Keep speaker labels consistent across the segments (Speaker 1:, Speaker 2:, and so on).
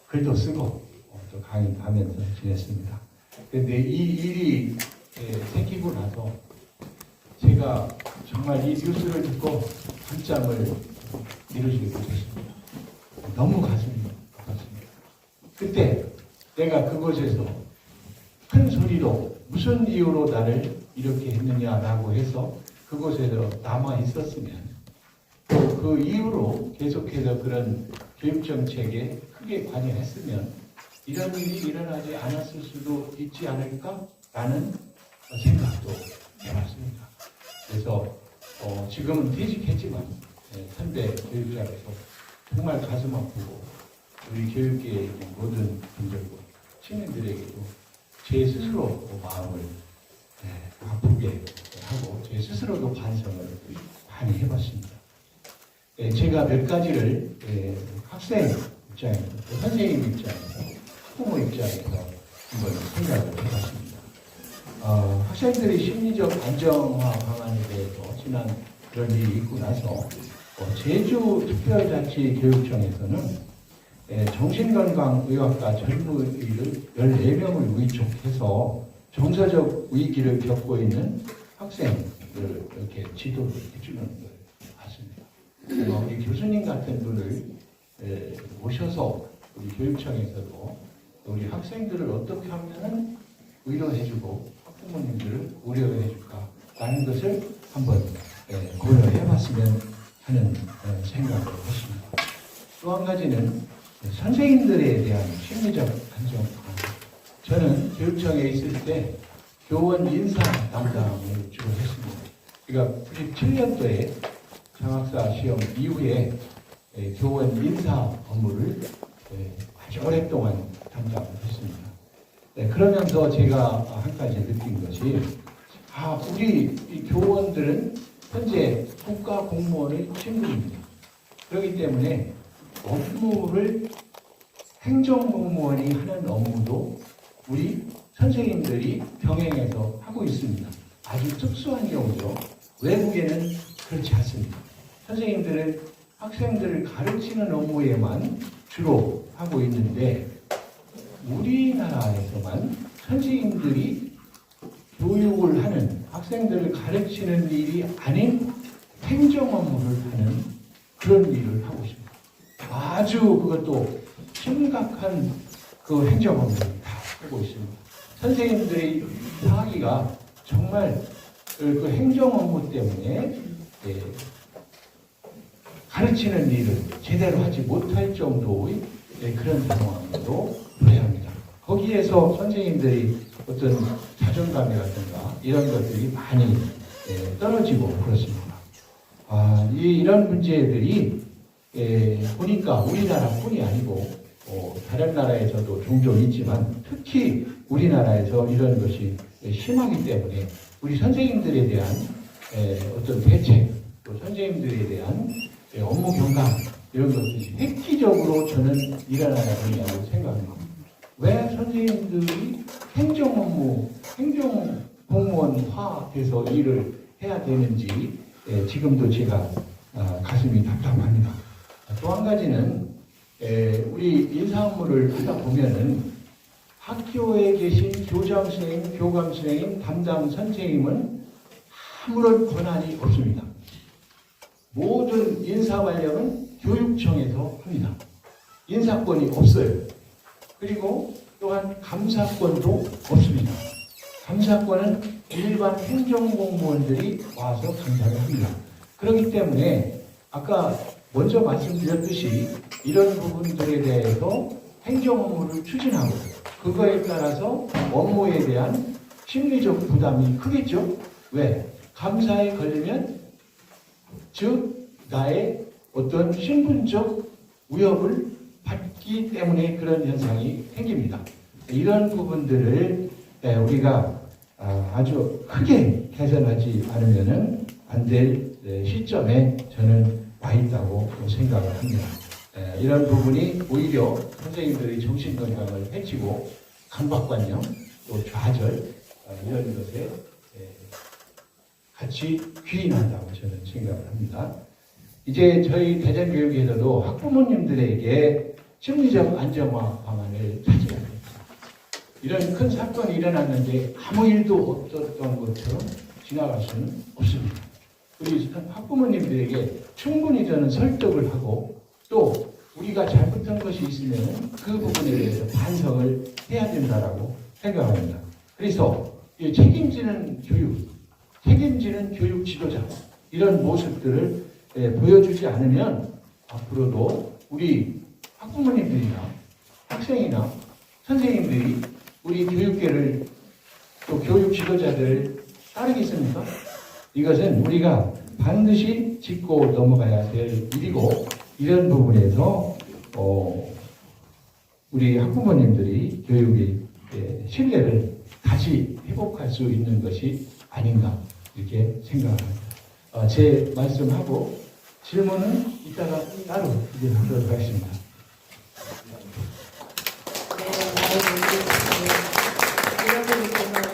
Speaker 1: 글도 쓰고 또 강의도 하면서 지냈습니다. 그런데 이 일이 생기고 나서 제가 정말 이 뉴스를 듣고 밤잠을 이루지 못했습니다. 너무 가슴이 아팠습니다. 그때 내가 그곳에서 큰 소리로 무슨 이유로 나를 이렇게 했느냐라고 해서 그곳에서 남아 있었으면 또 그 이후로 계속해서 그런 교육정책에 크게 관여했으면 이런 일이 일어나지 않았을 수도 있지 않을까라는 생각도 해봤습니다. 그래서 지금은 퇴직했지만 선배 교육자로서 정말 가슴 아프고 우리 교육계에 있는 모든 분들과 시민들에게도 제 스스로 마음을 아프게 하고 제 스스로도 반성을 많이 해봤습니다. 제가 몇 가지를 학생 입장에서 선생님 입장에서 학부모 입장에서 한번 생각을 해봤습니다. 학생들의 심리적 안정화 방안에 대해서 지난 그런 일이 있고 나서 제주특별자치교육청에서는 정신건강의학과 전문의를 14명을 위촉해서 정서적 위기를 겪고 있는 학생을 이렇게 지도를 해주는 걸 봤습니다. 우리 교수님 같은 분을 모셔서 우리 교육청에서도 우리 학생들을 어떻게 하면 위로해주고 학부모님들을 우려해줄까라는 것을 한번 고려해봤으면 하는 생각을 했습니다. 또 한 가지는 선생님들에 대한 심리적 안정화. 저는 교육청에 있을 때 교원 인사 담당을 주로 했습니다. 그러니까 97년도에 장학사 시험 이후에 교원 인사 업무를 아주 오랫동안 담당을 했습니다. 그러면서 제가 한 가지 느낀 것이 우리 이 교원들은 현재 국가 공무원의 신분입니다. 그렇기 때문에 업무를 행정공무원이 하는 업무도 우리 선생님들이 병행해서 하고 있습니다. 아주 특수한 경우죠. 외국에는 그렇지 않습니다. 선생님들은 학생들을 가르치는 업무에만 주로 하고 있는데 우리나라에서만 선생님들이 교육을 하는 학생들을 가르치는 일이 아닌 행정 업무를 하는 그런 일을 하고 있습니다. 아주 그것도 심각한 그 행정 업무를 다 하고 있습니다. 선생님들의 사기가 정말 그 행정 업무 때문에 가르치는 일을 제대로 하지 못할 정도의 그런 상황으로 도래합니다. 거기에서 선생님들이 어떤 자존감이라든가 이런 것들이 많이 떨어지고 그렇습니다. 이런 문제들이 보니까 우리나라뿐이 아니고 다른 나라에서도 종종 있지만 특히 우리나라에서 이런 것이 심하기 때문에 우리 선생님들에 대한 어떤 대책, 또 선생님들에 대한 업무 경감 이런 것들이 획기적으로 저는 일어나야 된다고 생각합니다. 왜 선생님들이 행정 업무, 행정 공무원화 돼서 일을 해야 되는지 지금도 제가 가슴이 답답합니다. 또 한 가지는 우리 인사 업무를 하다 보면은 학교에 계신 교장 선생님, 교감 선생님, 담당 선생님은 아무런 권한이 없습니다. 모든 인사 관련은 교육청에서 합니다. 인사권이 없어요. 그리고 또한 감사권도 없습니다. 감사권은 일반 행정공무원들이 와서 감사를 합니다. 그렇기 때문에 아까 먼저 말씀드렸듯이 이런 부분들에 대해서 행정 업무를 추진하고 그거에 따라서 업무에 대한 심리적 부담이 크겠죠? 왜? 감사에 걸리면 즉 나의 어떤 신분적 위협을 받기 때문에 그런 현상이 생깁니다. 이런 부분들을 우리가 아주 크게 개선하지 않으면 안 될 시점에 저는 와 있다고 생각을 합니다. 이런 부분이 오히려 선생님들의 정신건강을 해치고 강박관념, 또 좌절 이런 것에 같이 귀인한다고 저는 생각을 합니다. 이제 저희 대전교육에서도 학부모님들에게 심리적 안정화 방안을 찾아야 됩니다. 이런 큰 사건이 일어났는데 아무 일도 없었던 것처럼 지나갈 수는 없습니다. 우리 학부모님들에게 충분히 저는 설득을 하고 또 우리가 잘못한 것이 있으면 그 부분에 대해서 반성을 해야 된다라고 생각합니다. 그래서 책임지는 교육 지도자 이런 모습들을 보여주지 않으면 앞으로도 우리 학부모님들이나 학생이나 선생님들이 우리 교육계를 또 교육 지도자들을 따르겠습니까? 이것은 우리가 반드시 짚고 넘어가야 될 일이고 이런 부분에서 우리 학부모님들이 교육의 신뢰를 다시 회복할 수 있는 것이 아닌가 이렇게 생각합니다. 제 말씀하고 질문은 이따가 따로 하도록 하겠습니다.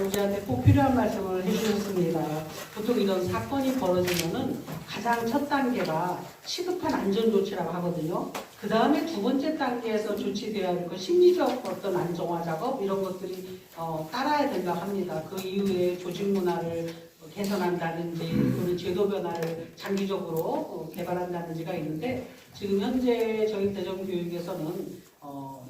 Speaker 2: 우리한테 꼭 필요한 말씀을 해주셨습니다. 보통 이런 사건이 벌어지면은 가장 첫 단계가 시급한 안전조치라고 하거든요. 그 다음에 두 번째 단계에서 조치되어야 할 그 심리적 어떤 안정화 작업 이런 것들이 따라야 된다고 합니다. 그 이후에 조직 문화를 개선한다든지 또는 제도 변화를 장기적으로 개발한다든지가 있는데 지금 현재 저희 대전교육에서는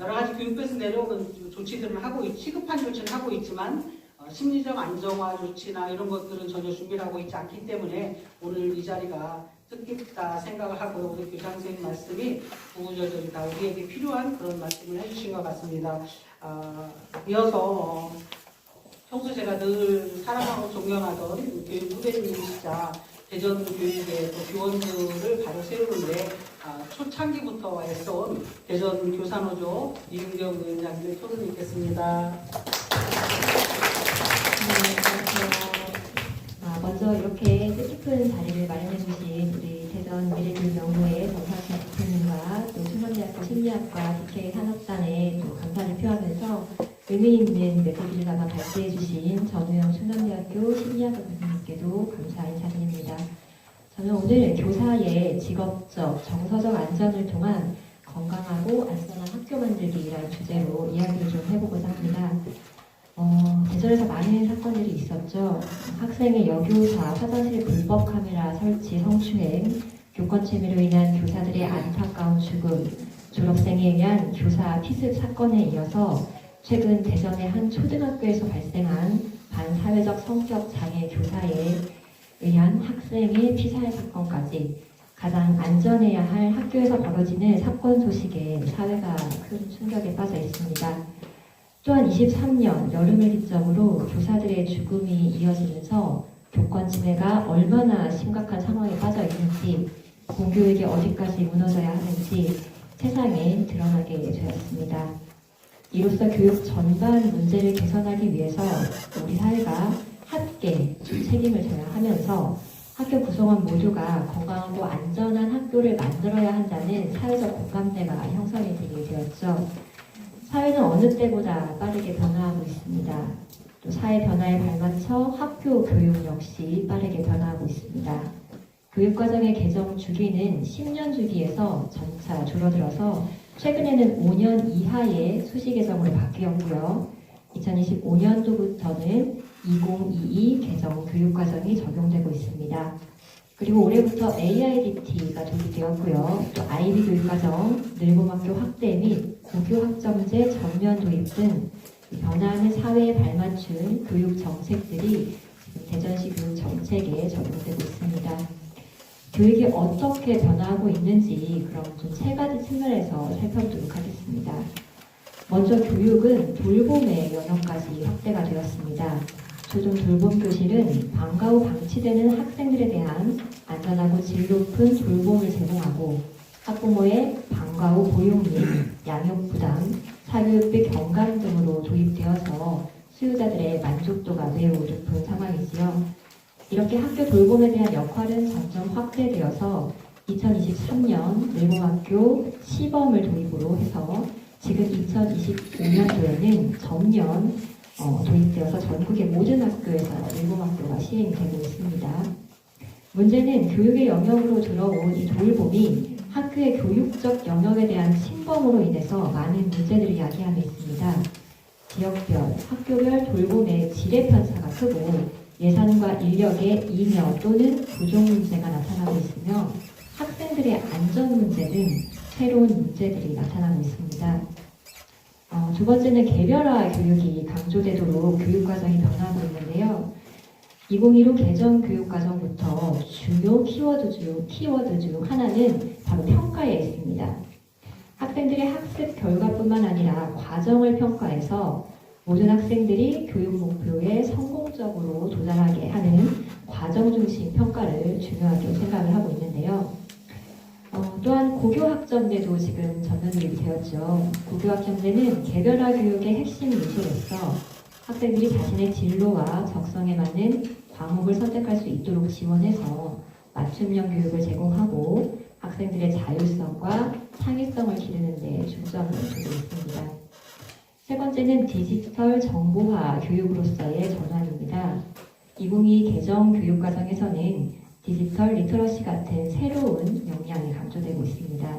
Speaker 2: 여러 가지 교육부에서 내려오는 조치들을 시급한 조치는 하고 있지만 심리적 안정화 조치나 이런 것들은 전혀 준비를 하고 있지 않기 때문에 오늘 이 자리가 뜻깊다 생각을 하고 우리 교장 선생님 말씀이 구구절절이 다 우리에게 필요한 그런 말씀을 해주신 것 같습니다. 이어서 평소 제가 늘 사랑하고 존경하던 교육 후배님이시자 대전교육의 교원들을 바로 세우는데 초창기부터 애써온 대전교사노조 이윤경 위원장님을 토론 있겠습니다.
Speaker 3: 먼저 이렇게 뜻깊은 자리를 마련해 주신 우리 대전 미래교육연구회 정상철 대표님과 또 충남대학교 심리학과 DK 산업단에 감사를 표하면서 의미 있는 메시지를 담아 발제해 주신 전우영 충남대학교 심리학과 교수님께도 감사 인사드립니다. 저는 오늘 교사의 직업적, 정서적 안전을 통한 건강하고 안전한 학교 만들기라는 주제로 이야기를 좀 해보고자 합니다. 대전에서 많은 사건들이 있었죠. 학생의 여교사 화장실 불법 카메라 설치 성추행, 교권 침해로 인한 교사들의 안타까운 죽음, 졸업생에 의한 교사 피습 사건에 이어서 최근 대전의 한 초등학교에서 발생한 반사회적 성격 장애 교사에 의한 학생의 피살 사건까지 가장 안전해야 할 학교에서 벌어지는 사건 소식에 사회가 큰 충격에 빠져 있습니다. 또한 23년 여름을 기점으로 교사들의 죽음이 이어지면서 교권 침해가 얼마나 심각한 상황에 빠져 있는지, 공교육이 어디까지 무너져야 하는지 세상에 드러나게 되었습니다. 이로써 교육 전반 문제를 개선하기 위해서 우리 사회가 함께 책임을 져야 하면서 학교 구성원 모두가 건강하고 안전한 학교를 만들어야 한다는 사회적 공감대가 형성이 되게 되었죠. 사회는 어느 때보다 빠르게 변화하고 있습니다. 또 사회 변화에 발맞춰 학교 교육 역시 빠르게 변화하고 있습니다. 교육과정의 개정 주기는 10년 주기에서 점차 줄어들어서 최근에는 5년 이하의 수시 개정으로 바뀌었고요. 2025년도부터는 2022 개정 교육과정이 적용되고 있습니다. 그리고 올해부터 AIDT가 도입되었고요. 또 IB 교육과정, 늘봄학교 확대 및 고교학점제 전면 도입 등 변화하는 사회에 발맞춘 교육 정책들이 지금 대전시 교육 정책에 적용되고 있습니다. 교육이 어떻게 변화하고 있는지 그럼 좀 세 가지 측면에서 살펴보도록 하겠습니다. 먼저 교육은 돌봄의 영역까지 확대가 되었습니다. 조정 돌봄 교실은 방과 후 방치되는 학생들에 대한 안전하고 질 높은 돌봄을 제공하고 학부모의 방과 후 보육 및 양육 부담, 사교육비 경감 등으로 도입되어서 수요자들의 만족도가 매우 높은 상황이지요. 이렇게 학교 돌봄에 대한 역할은 점점 확대되어서 2023년 늘봄학교 시범을 도입으로 해서 지금 2025년도에는 전면 도입되어서 전국의 모든 학교에서 늘봄학교가 시행되고 있습니다. 문제는 교육의 영역으로 들어온 이 돌봄이 학교 학교의 교육적 영역에 대한 침범으로 인해서 많은 문제들이 야기하고 있습니다. 지역별, 학교별 돌봄의 질의 편차가 크고 예산과 인력의 이녀 또는 부족 문제가 나타나고 있으며 학생들의 안전 문제 등 새로운 문제들이 나타나고 있습니다. 두 번째는 개별화 교육이 강조되도록 교육과정이 변화하고 있는데요. 2015 개정 교육과정부터 중요 키워드 중 하나는 바로 평가에 있습니다. 학생들의 학습 결과뿐만 아니라 과정을 평가해서 모든 학생들이 교육 목표에 성공적으로 도달하게 하는 과정 중심 평가를 중요하게 생각을 하고 있는데요. 또한 고교학점제도 지금 전면 되었죠. 고교학점제는 개별화 교육의 핵심 요소로서 학생들이 자신의 진로와 적성에 맞는 과목을 선택할 수 있도록 지원해서 맞춤형 교육을 제공하고 학생들의 자율성과 창의성을 기르는 데 중점을 두고 있습니다. 세 번째는 디지털 정보화 교육으로서의 전환입니다. 2022 개정 교육과정에서는 디지털 리터러시 같은 새로운 역량이 강조되고 있습니다.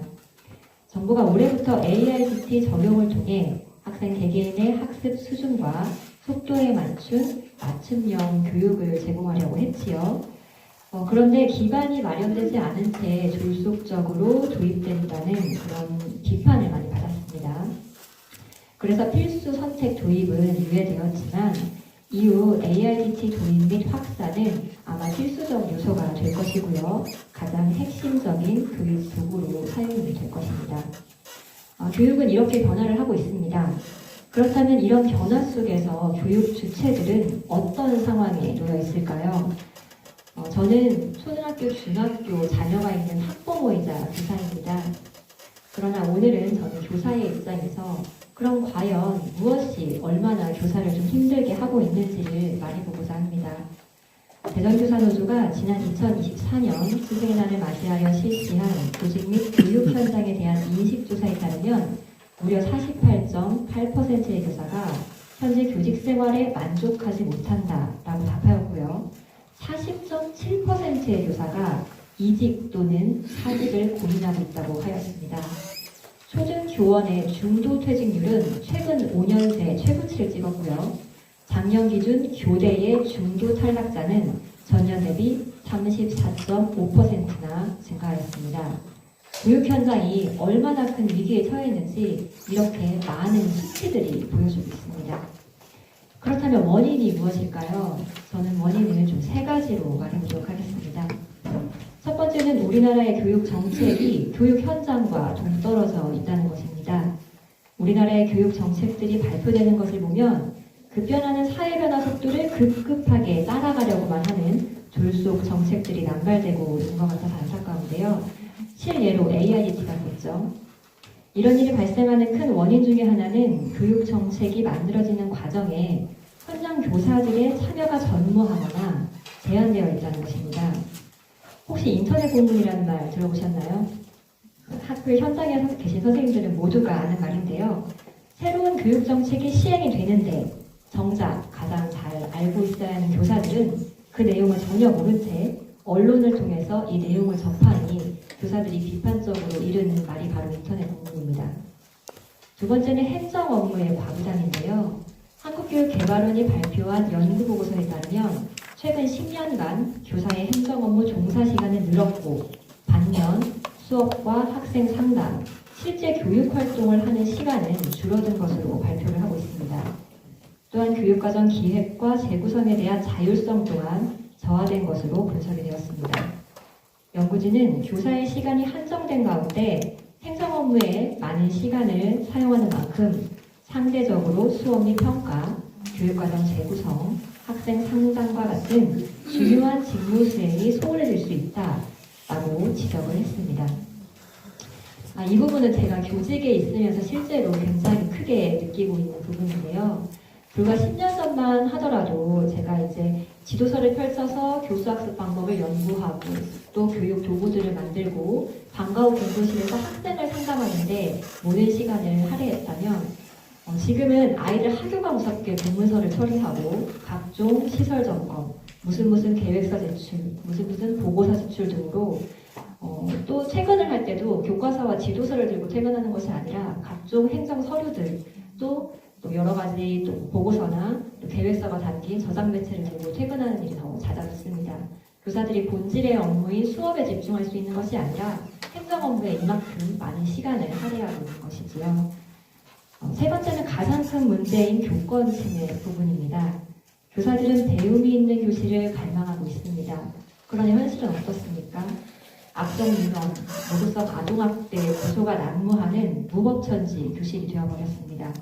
Speaker 3: 정부가 올해부터 AICT 적용을 통해 학생 개개인의 학습 수준과 속도에 맞춘 맞춤형 교육을 제공하려고 했지요. 그런데 기반이 마련되지 않은 채 졸속적으로 도입된다는 그런 비판을 많이 받았습니다. 그래서 필수 선택 도입은 유예되었지만 이후 AICT 도입 및 확산은 아마 필수적 요소가 될 것이고요. 가장 핵심적인 교육 도구로 사용이 될 것입니다. 교육은 이렇게 변화를 하고 있습니다. 그렇다면 이런 변화 속에서 교육 주체들은 어떤 상황에 놓여 있을까요? 저는 초등학교, 중학교 자녀가 있는 학부모이자 교사입니다. 그러나 오늘은 저는 교사의 입장에서 그럼 과연 무엇이 얼마나 교사를 좀 힘들게 하고 있는지를 말해보고자 합니다. 대전교사노조가 지난 2024년 스승의 날을 맞이하여 실시한 조직 및 교육 현장에 대한 인식조사에 따르면 무려 48.8%의 교사가 현재 교직 생활에 만족하지 못한다라고 답하였고요. 40.7%의 교사가 이직 또는 사직을 고민하고 있다고 하였습니다. 초중교원의 중도 퇴직률은 최근 5년 새 최고치를 찍었고요. 작년 기준 교대의 중도 탈락자는 전년 대비 34.5%나 증가하였습니다. 교육 현장이 얼마나 큰 위기에 처해 있는지 이렇게 많은 수치들이 보여주고 있습니다. 그렇다면 원인이 무엇일까요? 저는 원인을 좀 세 가지로 말해보도록 하겠습니다. 첫 번째는 우리나라의 교육 정책이 교육 현장과 동떨어져 있다는 것입니다. 우리나라의 교육 정책들이 발표되는 것을 보면 급변하는 사회 변화 속도를 급급하게 따라가려고만 하는 졸속 정책들이 남발되고 있는 것 같아서 안타까운데요. 실예로 AICT가 됐죠. 이런 일이 발생하는 큰 원인 중에 하나는 교육 정책이 만들어지는 과정에 현장 교사들의 참여가 전무하거나 제한되어 있다는 것입니다. 혹시 인터넷 공문이라는 말 들어보셨나요? 학교 현장에 계신 선생님들은 모두가 아는 말인데요. 새로운 교육 정책이 시행이 되는데 정작 가장 잘 알고 있어야 하는 교사들은 그 내용을 전혀 모른 채 언론을 통해서 이 내용을 접하니 교사들이 비판적으로 이르는 말이 바로 인터넷 공문입니다. 두 번째는 행정 업무의 과부담인데요. 한국교육개발원이 발표한 연구보고서에 따르면 최근 10년간 교사의 행정 업무 종사 시간은 늘었고 반면 수업과 학생 상담, 실제 교육 활동을 하는 시간은 줄어든 것으로 발표를 하고 있습니다. 또한 교육과정 기획과 재구성에 대한 자율성 또한 저하된 것으로 분석이 되었습니다. 연구진은 교사의 시간이 한정된 가운데 행정 업무에 많은 시간을 사용하는 만큼 상대적으로 수업 및 평가, 교육과정 재구성, 학생 상담과 같은 중요한 직무 수행이 소홀해질 수 있다라고 지적을 했습니다. 이 부분은 제가 교직에 있으면서 실제로 굉장히 크게 느끼고 있는 부분인데요. 불과 10년 전만 하더라도 제가 이제 지도서를 펼쳐서 교수학습 방법을 연구하고 또 교육 도구들을 만들고 방과 후 공부실에서 학생을 상담하는데 모든 시간을 할애했다면 지금은 아이들 학교가 무섭게 공문서를 처리하고 각종 시설 점검, 무슨 계획서 제출, 무슨 보고서 제출 등으로 또 퇴근을 할 때도 교과서와 지도서를 들고 퇴근하는 것이 아니라 각종 행정 서류들 또 여러 가지 또 보고서나 또 계획서가 담긴 저장 매체를 들고 퇴근하는 일이 더 잦아졌습니다. 교사들이 본질의 업무인 수업에 집중할 수 있는 것이 아니라 행정 업무에 이만큼 많은 시간을 할애하고 있는 것이지요. 세 번째는 가장 큰 문제인 교권 침해 부분입니다. 교사들은 배움이 있는 교실을 갈망하고 있습니다. 그러나 현실은 어떻습니까? 악성 민원, 모도성 아동학대 고소가 난무하는 무법천지 교실이 되어버렸습니다.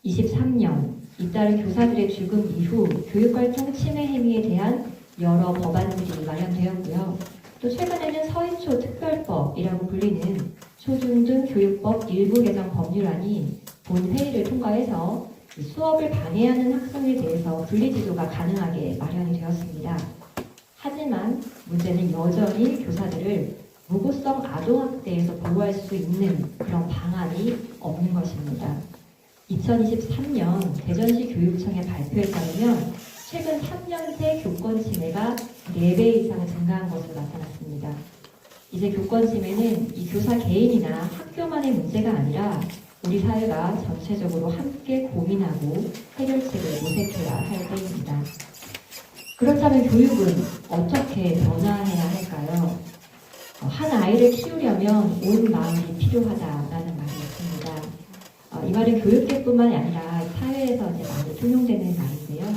Speaker 3: 23년, 잇따른 교사들의 죽음 이후 교육활동 침해 행위에 대한 여러 법안들이 마련되었고요. 또 최근에는 서희초 특별법이라고 불리는 초중등 교육법 일부 개정 법률안이 본회의를 통과해서 수업을 방해하는 학생에 대해서 분리지도가 가능하게 마련이 되었습니다. 하지만 문제는 여전히 교사들을 무고성 아동학대에서 보호할 수 있는 그런 방안이 없는 것입니다. 2023년 대전시 교육청의 발표에 따르면 최근 3년 새 교권 침해가 4배 이상 증가한 것으로 나타났습니다. 이제 교권 침해는 이 교사 개인이나 학교만의 문제가 아니라 우리 사회가 전체적으로 함께 고민하고 해결책을 모색해야 할 때입니다. 그렇다면 교육은 어떻게 변화해야 할까요? 한 아이를 키우려면 온 마음이 필요하다라는 말이 있습니다. 이 말은 교육계뿐만이 아니라 사회에서 이제 많이 통용되는 말인데요.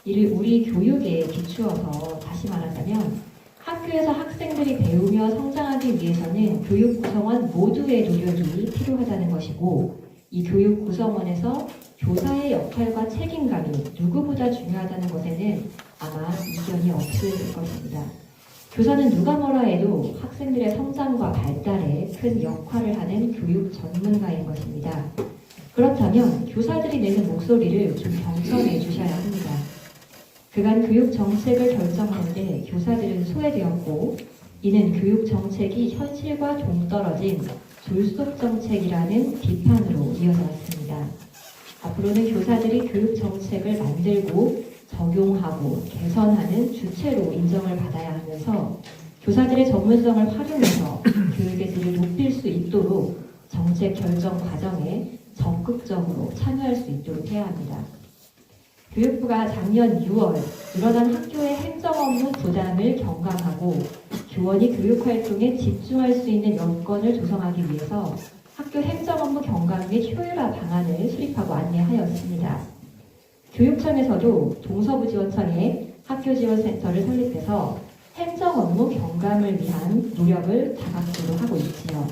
Speaker 3: 이를 우리 교육에 비추어서 다시 말한다면 학교에서 학생들이 배우며 성장하기 위해서는 교육 구성원 모두의 노력이 필요하다는 것이고 이 교육 구성원에서 교사의 역할과 책임감이 누구보다 중요하다는 것에는 아마 이견이 없을 것입니다. 교사는 누가 뭐라 해도 학생들의 성장과 발달에 큰 역할을 하는 교육 전문가인 것입니다. 그렇다면 교사들이 내는 목소리를 좀 경청해 주셔야 합니다. 그간 교육 정책을 결정하는데 교사들은 소외되었고 이는 교육 정책이 현실과 동떨어진 졸속 정책이라는 비판으로 이어져 왔습니다. 앞으로는 교사들이 교육 정책을 만들고 적용하고 개선하는 주체로 인정을 받아야 하면서 교사들의 전문성을 활용해서 교육의 질을 높일 수 있도록 정책 결정 과정에 적극적으로 참여할 수 있도록 해야 합니다. 교육부가 작년 6월 늘어난 학교의 행정 업무 부담을 경감하고 교원이 교육활동에 집중할 수 있는 여건을 조성하기 위해서 학교 행정 업무 경감 및 효율화 방안을 수립하고 안내하였습니다. 교육청에서도 동서부지원청에 학교지원센터를 설립해서 행정 업무 경감을 위한 노력을 다각도로 하고 있지요.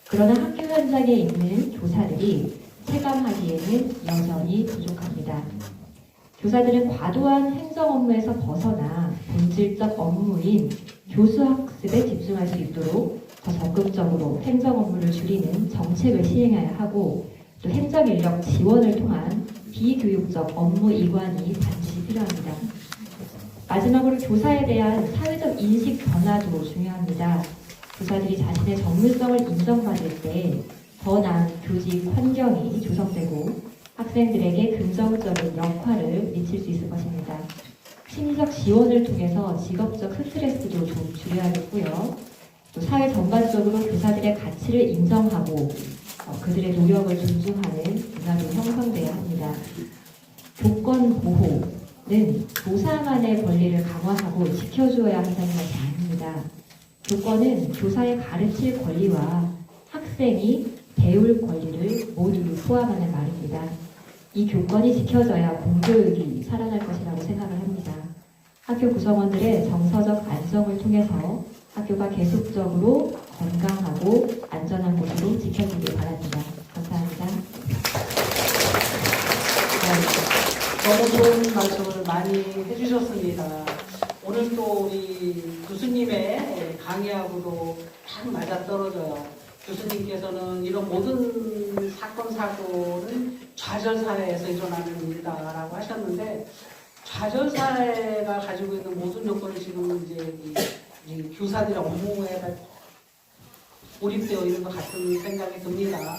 Speaker 3: 그러나 학교 현장에 있는 교사들이 체감하기에는 여전히 부족합니다. 교사들은 과도한 행정 업무에서 벗어나 본질적 업무인 교수 학습에 집중할 수 있도록 더 적극적으로 행정 업무를 줄이는 정책을 시행해야 하고 또 행정 인력 지원을 통한 비교육적 업무 이관이 반드시 필요합니다. 마지막으로 교사에 대한 사회적 인식 변화도 중요합니다. 교사들이 자신의 전문성을 인정받을 때 더 나은 교직 환경이 조성되고 학생들에게 긍정적인 역할을 미칠 수 있을 것입니다. 심리적 지원을 통해서 직업적 스트레스도 좀 줄여야겠고요. 또 사회 전반적으로 교사들의 가치를 인정하고 그들의 노력을 존중하는 문화도 형성돼야 합니다. 교권 보호는 교사만의 권리를 강화하고 지켜줘야 한다는 것이 아닙니다. 교권은 교사의 가르칠 권리와 학생이 배울 권리를 모두 포함하는 말입니다. 이 교권이 지켜져야 공교육이 살아날 것이라고 생각을 합니다. 학교 구성원들의 정서적 안정을 통해서 학교가 계속적으로 건강하고 안전한 곳으로 지켜지길 바랍니다. 감사합니다.
Speaker 2: 너무 좋은 말씀을 많이 해주셨습니다. 오늘 또 우리 교수님의 강의하고도 딱 맞아떨어져요. 교수님께서는 이런 모든 사건, 사고는 좌절사회에서 일어나는 일이다라고 하셨는데 좌절사회가 가지고 있는 모든 요건을 지금 이제 이 교사들의 업무에 몰입되어 있는 것 같은 생각이 듭니다.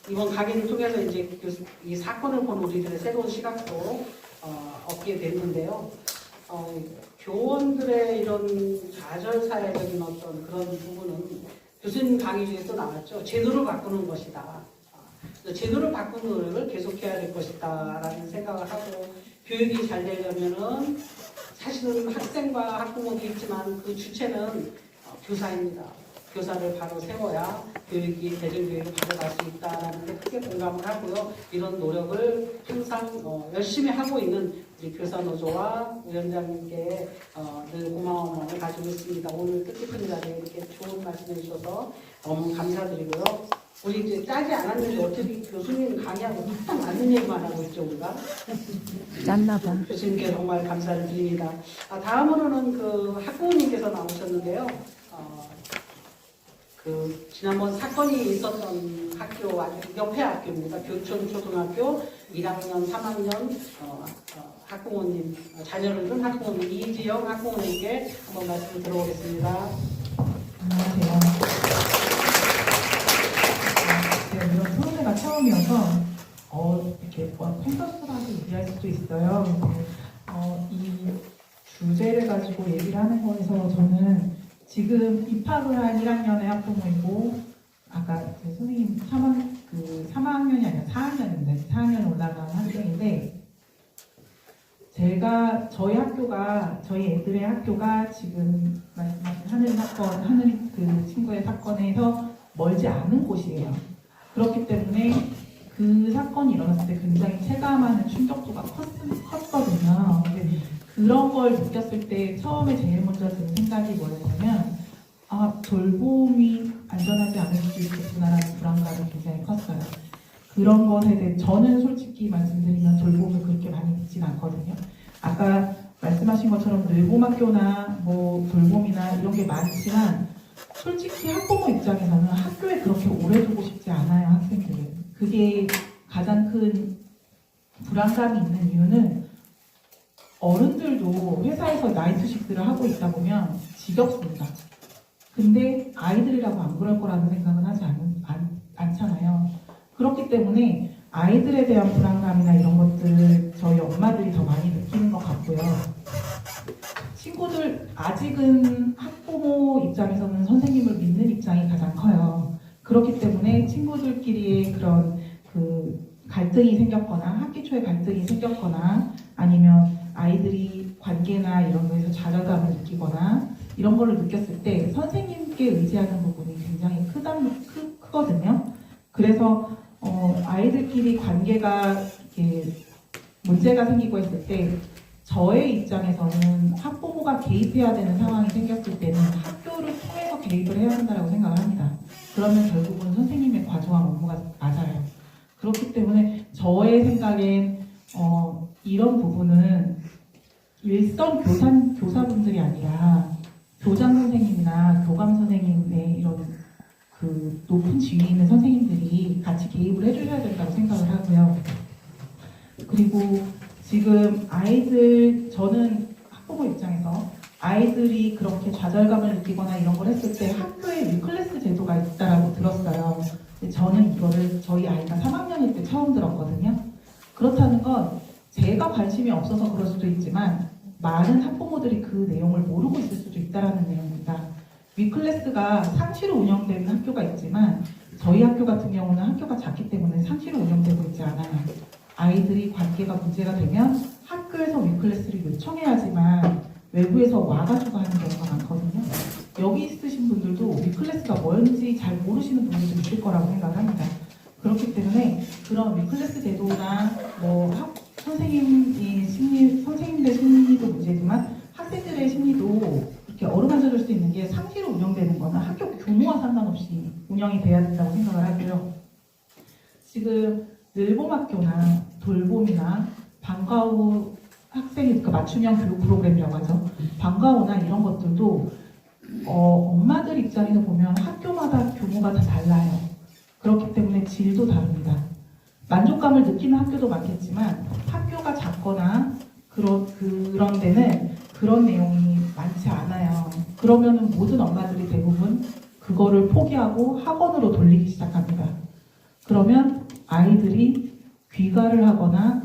Speaker 2: 이번 강의를 통해서 이제 이 사건을 본 우리들의 새로운 시각도 얻게 됐는데요. 교원들의 이런 좌절사회적인 어떤 그런 부분은 교수님 강의 중에도 나왔죠. 제도를 바꾸는 것이다. 제도를 바꾸는 노력을 계속해야 될 것이다 라는 생각을 하고, 교육이 잘 되려면은 사실은 학생과 학부모도 있지만 그 주체는 교사입니다. 교사를 바로 세워야 교육이 대중교육을 바로갈 수 있다라는 데 크게 공감을 하고요. 이런 노력을 항상 열심히 하고 있는 우리 교사노조와 위원장님께 늘 고마운 마음을 가지고 있습니다. 오늘 뜻깊은 자리에 이렇게 좋은 말씀 해주셔서 너무 감사드리고요. 우리 이제 짜지 않았는데 어떻게 교수님 강의하고 딱 맞는 얘기만 하고 있죠, 우리가?
Speaker 4: 짰나봐.
Speaker 2: 교수님께 정말 감사를 드립니다. 다음으로는 그 학부모님께서 나오셨는데요. 그 지난번 사건이 있었던 학교, 아주 옆에 학교입니다. 교촌 초등학교 1학년, 3학년 학부모님, 자녀를 둔 학부모님 이지영 학부모님께 한번 말씀을 들어보겠습니다.
Speaker 5: 안녕하세요. 제가 이런 토론회가 처음이어서 이렇게 펜더스하게 얘기할 수도 있어요. 이 주제를 가지고 얘기를 하는 거에서 저는 지금 입학을 한 1학년의 학부모이고, 아까 제 선생님 3학년이 아니라 4학년인데 4학년 올라간 학생인데, 저희 애들의 학교가 지금 말씀하신 하는 그 친구의 사건에서 멀지 않은 곳이에요. 그렇기 때문에 그 사건이 일어났을 때 굉장히 체감하는 충격도가 컸거든요. 근데 그런 걸 느꼈을 때 처음에 제일 먼저 드는 생각이 뭐였냐면, 돌봄이 안전하지 않을 수도 있겠구나라는 불안감이 굉장히 컸어요. 그런 것에 대해 저는 솔직히 말씀드리면 돌봄을 그렇게 많이 믿진 않거든요. 아까 말씀하신 것처럼 늘봄학교나 뭐 돌봄이나 이런 게 많지만, 솔직히 학부모 입장에서는 학교에 그렇게 오래 두고 싶지 않아요, 학생들은. 그게 가장 큰 불안감이 있는 이유는, 어른들도 회사에서 나이트 시프트를 하고 있다 보면 지겹습니다. 근데 아이들이라고 안 그럴 거라는 생각은 하지 않잖아요. 그렇기 때문에 아이들에 대한 불안감이나 이런 것들 저희 엄마들이 더 많이 느끼는 것 같고요. 친구들, 아직은 학부모 입장에서는 선생님을 믿는 입장이 가장 커요. 그렇기 때문에 친구들끼리의 그런 갈등이 생겼거나, 학기 초에 갈등이 생겼거나, 아니면 아이들이 관계나 이런 거에서 좌절감을 느끼거나 이런 거를 느꼈을 때 선생님께 의지하는 부분이 굉장히 크거든요. 그래서 아이들끼리 관계가 이렇게 문제가 생기고 했을 때, 저의 입장에서는 학부모가 개입해야 되는 상황이 생겼을 때는 학교를 통해서 개입을 해야 한다고 생각을 합니다. 그러면 결국은 선생님의 과중한 업무가 맞아요. 그렇기 때문에 저의 생각엔 이런 부분은 일선 교사분들이 아니라 교장 선생님이나 교감 선생님의 이런 그 높은 지위에 있는 선생님들이 같이 개입을 해주셔야 된다고 생각을 하고요. 그리고 지금 저는 학부모 입장에서 아이들이 그렇게 좌절감을 느끼거나 이런 걸 했을 때 학교에 위클래스 제도가 있다라고 들었어요. 근데 저는 이거를 저희 아이가 3학년일 때 처음 들었거든요. 그렇다는 건 제가 관심이 없어서 그럴 수도 있지만 많은 학부모들이 그 내용을 모르고 있을 수도 있다는 내용입니다. 위클래스가 상시로 운영되는 학교가 있지만 저희 학교 같은 경우는 학교가 작기 때문에 상시로 운영되고 있지 않아요. 아이들이 관계가 문제가 되면 학교에서 위클래스를 요청해야지만 외부에서 와가지고 하는 경우가 많거든요. 여기 있으신 분들도 위클래스가 뭔지 잘 모르시는 분들도 있을 거라고 생각합니다. 그렇기 때문에 그런 위클래스 제도나 선생님들 심리도 문제지만 학생들의 심리도 이렇게 어루만져줄 수 있는 게 상시로 운영되는 거는 학교 규모와 상관없이 운영이 돼야 된다고 생각을 하고요. 지금 늘봄학교나 돌봄이나 방과 후 학생이 맞춤형 교육 프로그램이라고 하죠. 방과 후나 이런 것들도 엄마들 입장에서 보면 학교마다 규모가 다 달라요. 그렇기 때문에 질도 다릅니다. 만족감을 느끼는 학교도 많겠지만 학교가 작거나 그런 데는 그런 내용이 많지 않아요. 그러면은 모든 엄마들이 대부분 그거를 포기하고 학원으로 돌리기 시작합니다. 그러면 아이들이 귀가를 하거나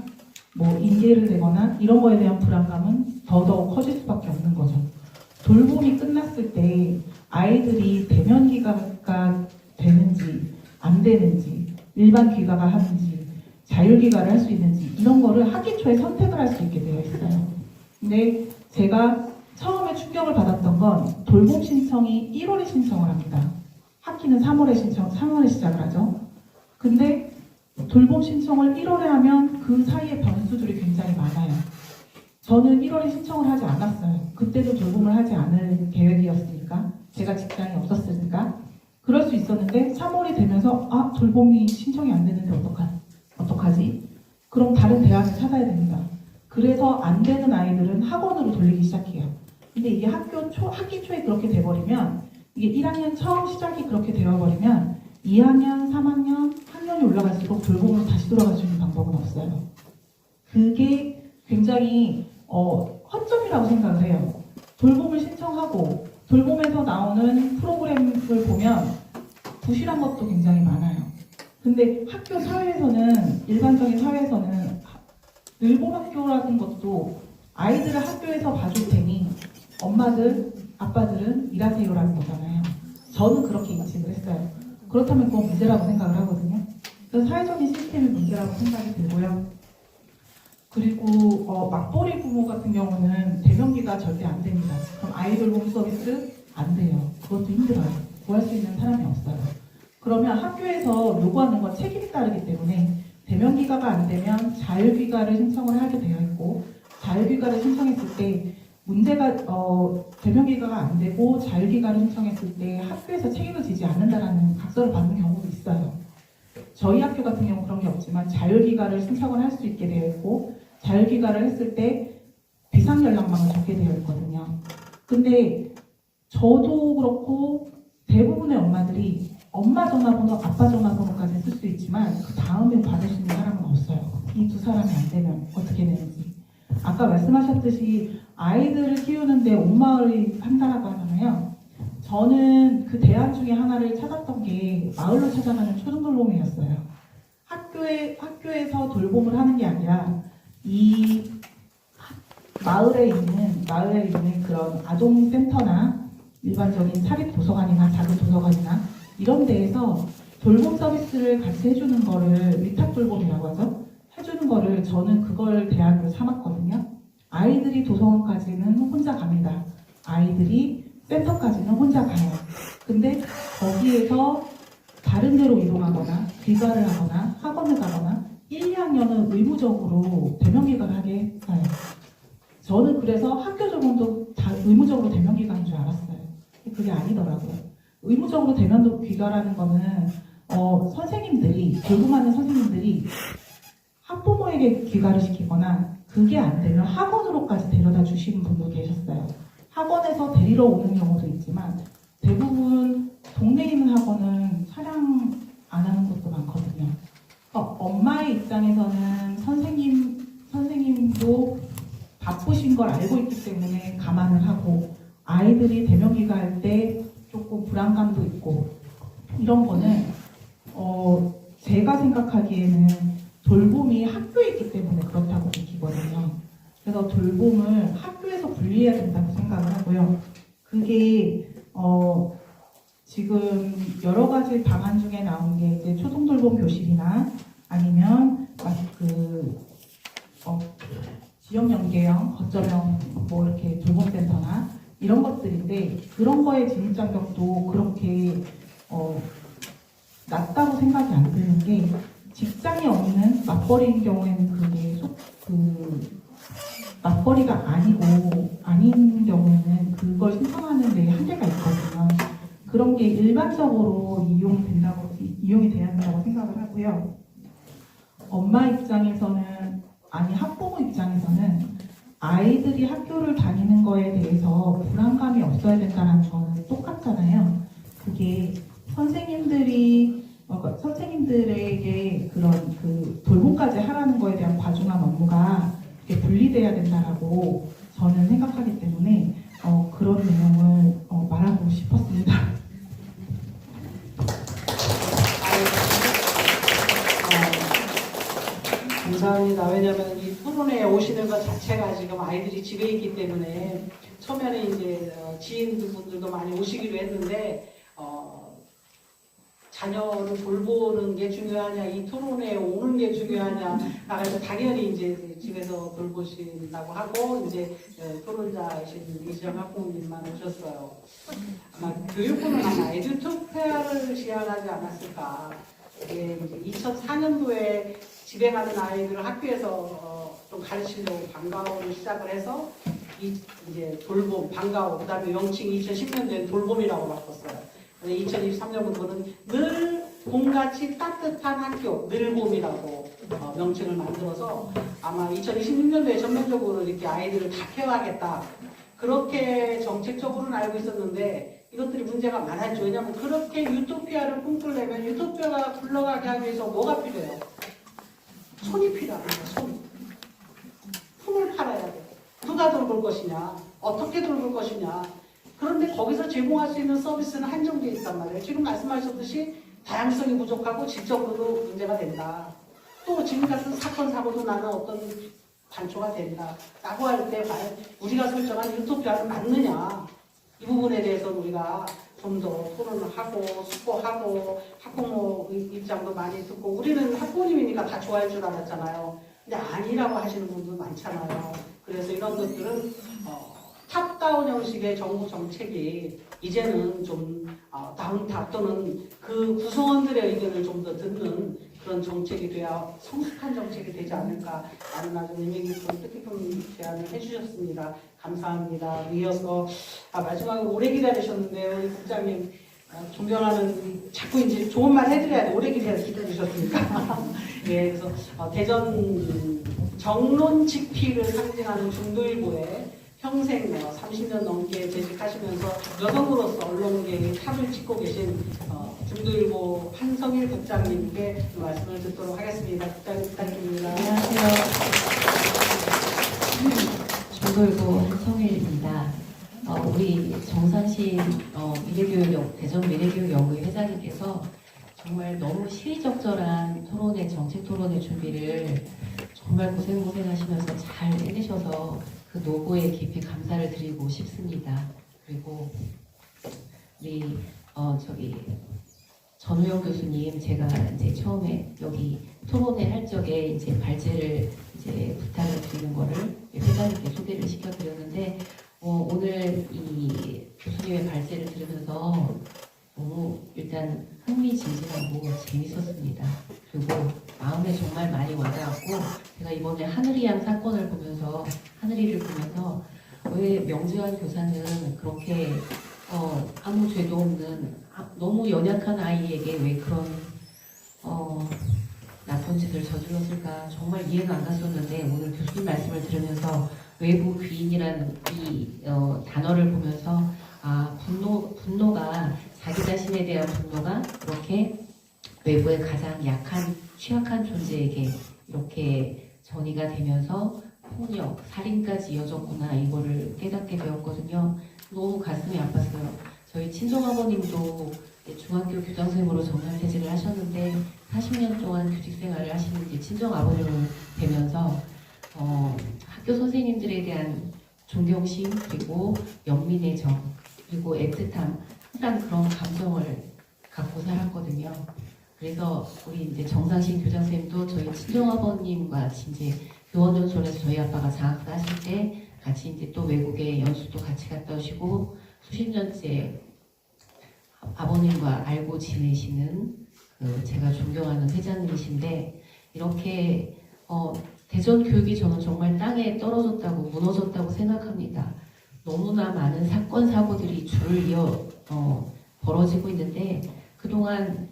Speaker 5: 인계를 내거나 이런 거에 대한 불안감은 더 더더욱 커질 수밖에 없는 거죠. 돌봄이 끝났을 때 아이들이 대면 귀가가 되는지 안 되는지, 일반 귀가가 하는지, 자율 귀가를 할 수 있는지 이런 거를 학기 초에 선택을 할 수 있게 되어 있어요. 근데 제가 처음에 충격을 받았던 건 돌봄 신청이 1월에 신청을 합니다. 학기는 3월에 시작을 하죠. 근데 돌봄 신청을 1월에 하면 그 사이에 변수들이 굉장히 많아요. 저는 1월에 신청을 하지 않았어요. 그때도 돌봄을 하지 않을 계획이었으니까, 제가 직장이 없었으니까. 그럴 수 있었는데 3월이 되면서 돌봄이 신청이 안 되는데 어떡하지? 그럼 다른 대안을 찾아야 됩니다. 그래서 안 되는 아이들은 학원으로 돌리기 시작해요. 근데 이게 학기 초에 그렇게 돼버리면, 이게 1학년 처음 시작이 그렇게 되어버리면 2학년, 3학년, 학년이 올라갈수록 돌봄으로 다시 돌아갈 수 있는 방법은 없어요. 그게 굉장히 허점이라고 생각을 해요. 돌봄을 신청하고 돌봄에서 나오는 프로그램을 보면 부실한 것도 굉장히 많아요. 근데 학교 사회에서는, 일반적인 사회에서는 늘봄 학교라는 것도 아이들을 학교에서 봐줄 테니 엄마들, 아빠들은 일하세요라는 거잖아요. 저는 그렇게 인식을 했어요. 그렇다면 그건 문제라고 생각을 하거든요. 그래서 사회적인 시스템이 문제라고 생각이 들고요. 그리고 맞벌이 부모 같은 경우는 대면기가 절대 안 됩니다. 그럼 아이돌 홈 서비스 안 돼요. 그것도 힘들어요. 구할 수 있는 사람이 없어요. 그러면 학교에서 요구하는 건 책임이 따르기 때문에 대면기가가 안 되면 자율귀가를 신청을 하게 되어 있고, 자율귀가를 신청했을 때 문제가 대면귀가가 안 되고 자율귀가를 신청했을 때 학교에서 책임을 지지 않는다라는 각서를 받는 경우도 있어요. 저희 학교 같은 경우 그런 게 없지만 자율귀가를 신청을 할 수 있게 되어 있고, 자율귀가를 했을 때 비상연락망을 적게 되어 있거든요. 근데 저도 그렇고 대부분의 엄마들이 엄마 전화번호, 아빠 전화번호까지 쓸 수 있지만 그 다음에 받을 수 있는 사람은 없어요. 이 두 사람이 안 되면 어떻게 되는지. 아까 말씀하셨듯이 아이들을 키우는데 온 마을이 한다라고 하잖아요. 저는 그 대안 중에 하나를 찾았던 게 마을로 찾아가는 초중돌봄이었어요. 학교에서 돌봄을 하는 게 아니라 이 마을에 있는 그런 아동센터나 일반적인 사립 도서관이나 작은 도서관이나 이런 데에서 돌봄 서비스를 같이 해주는 거를 위탁 돌봄이라고 하죠. 해주는 거를 저는 그걸 대안으로 삼았거든요. 아이들이 도서관까지는 혼자 갑니다. 아이들이 센터까지는 혼자 가요. 근데 거기에서 다른 데로 이동하거나 귀가를 하거나 학원을 가거나 1, 2학년은 의무적으로 대면귀가를 하게 해요. 저는 그래서 학교 적용도 다 의무적으로 대면귀가인 줄 알았어요. 그게 아니더라고요. 의무적으로 대면 귀가라는 거는 선생님들이, 돌봄하는 선생님들이 학부모에게 귀가를 시키거나 그게 안 되면 학원으로까지 데려다 주시는 분도 계셨어요. 학원에서 데리러 오는 경우도 있지만 대부분 동네에 있는 학원은 촬영 안 하는 것도 많거든요. 엄마의 입장에서는 선생님도 바쁘신 걸 알고 있기 때문에 감안을 하고, 아이들이 대면 귀가할 때 조금 불안감도 있고, 이런 거는 제가 생각하기에는 돌봄이 학교에 있기 때문에 그렇다고 느끼거든요. 그래서 돌봄을 학교에서 분리해야 된다고 생각을 하고요. 그게 지금 여러 가지 방안 중에 나온 게 이제 초중돌봄 교실이나 아니면 지역 연계형, 거점형 뭐 이렇게 돌봄센터나 이런 것들인데, 그런 거의 진입장벽도 그렇게 낮다고 생각이 안 드는 게, 직장이 없는 맞벌이인 경우에는 그게 맞벌이가 아닌 경우에는 그걸 신청하는 데 한계가 있거든요. 그런 게 일반적으로 이용이 돼야 한다고 생각을 하고요. 엄마 입장에서는, 학부모 입장에서는 아이들이 학교를 다니는 거에 대해서 불안감이 없어야 된다는 거는 똑같잖아요. 그게 선생님들에게 그런 돌봄까지 하라는 거에 대한 과중한 업무가 분리돼야 된다라고 저는 생각하기 때문에 그런 내용을 말하고 싶었습니다.
Speaker 2: 감사합니다. 왜냐하면 이 토론회에 오시는 것 자체가 지금 아이들이 집에 있기 때문에 처음에는 이제 지인분들도 많이 오시기로 했는데 자녀를 돌보는 게 중요하냐, 이 토론회에 오는 게 중요하냐, 나가서 당연히 이제 집에서 돌보신다고 하고 이제 토론자이신 이정 학부모님만 오셨어요. 아마 교육부는 아마 에듀토피아를 시행하지 않았을까. 이게 이제 2004년도에 집에 가는 아이들을 학교에서 좀 가르치려고 방과후를 시작을 해서 이제 돌봄, 방과후, 그 다음에 명칭이 2010년도에 돌봄이라고 바꿨어요. 2023년부터는 늘 봄같이 따뜻한 학교, 늘봄이라고 명칭을 만들어서 아마 2026년도에 전면적으로 이렇게 아이들을 다 케어하겠다. 그렇게 정책적으로는 알고 있었는데 이것들이 문제가 많았죠. 왜냐하면 그렇게 유토피아를 꿈꾸려면 유토피아가 굴러가게 하기 위해서 뭐가 필요해요? 손이 필요합니다. 손. 품을 팔아야 돼. 누가 돌볼 것이냐? 어떻게 돌볼 것이냐? 그런데 거기서 제공할 수 있는 서비스는 한정되어 있단 말이에요. 지금 말씀하셨듯이 다양성이 부족하고 질적으로도 문제가 된다. 또 지금 같은 사건, 사고도 나는 어떤 단초가 된다. 라고 할 때 과연 우리가 설정한 유토피아는 맞느냐. 이 부분에 대해서는 우리가 좀 더 토론을 하고 숙고하고 학부모 입장도 많이 듣고 우리는 학부모님이니까 다 좋아할 줄 알았잖아요. 근데 아니라고 하시는 분도 많잖아요. 그래서 이런 것들은 탑다운 형식의 정부 정책이 이제는 좀 다운탑 또는 그 구성원들의 의견을 좀 더 듣는 그런 정책이 돼야 성숙한 정책이 되지 않을까 하는 아주 의미 깊은 뜻깊은 제안을 해주셨습니다. 감사합니다. 이어서 마지막으로 오래 기다리셨는데 우리 국장님 존경하는 자꾸 이제 좋은 말 해드려야 돼. 오래 기다리셨으니까. 예, 그래서 대전 정론 직피를 상징하는 중도일보에 평생 30년 넘게 재직하시면서 여성으로서 언론계의 탑을 찍고 계신 중도일보 한성일 국장님께 말씀을 듣도록 하겠습니다. 국장님 부탁드립니다.
Speaker 6: 안녕하세요. 중도일보 한성일입니다. 우리 정상신 대전 미래교육연구회 회장님께서 정말 너무 시의적절한 토론회, 정책 토론회 준비를 정말 고생하시면서 잘 해내셔서 그 노고에 깊이 감사를 드리고 싶습니다. 그리고 우리 전우영 교수님, 제가 이제 처음에 여기 토론회 할 적에 이제 발제를 이제 부탁을 드리는 거를 회장님께 소개를 시켜드렸는데 오늘 이 교수님의 발제를 들으면서 너무 일단 흥미진진하고 재밌었습니다. 그리고 마음에 정말 많이 와닿았고 제가 이번에 하늘이양 사건을 보면서 하늘이를 보면서 왜 명재환 교사는 그렇게 아무 죄도 없는 너무 연약한 아이에게 왜 그런 나쁜 짓을 저질렀을까 정말 이해가 안 갔었는데 오늘 교수님 말씀을 들으면서 외부 귀인이라는 이 단어를 보면서 분노가 자기 자신에 대한 분노가 그렇게 외부의 가장 약한 취약한 존재에게 이렇게 전이가 되면서 폭력, 살인까지 이어졌구나 이거를 깨닫게 되었거든요. 너무 가슴이 아팠어요. 저희 친정아버님도 중학교 교장선생님으로 정년퇴직을 하셨는데 40년 동안 교직생활을 하시는 이제 친정아버님을 뵈면서 학교 선생님들에 대한 존경심 그리고 연민의 정 그리고 애틋함 항상 그런 감정을 갖고 살았거든요. 그래서 우리 이제 정상신 교장선생님도 저희 친정아버님과 같이 이제 교원연수원에서 저희 아빠가 장학사 하실 때 같이 이제 또 외국에 연수도 같이 갔다 오시고 수십 년째 아버님과 알고 지내시는 제가 존경하는 회장님이신데 이렇게 대전 교육이 저는 정말 땅에 떨어졌다고 무너졌다고 생각합니다. 너무나 많은 사건 사고들이 줄을 이어 벌어지고 있는데 그동안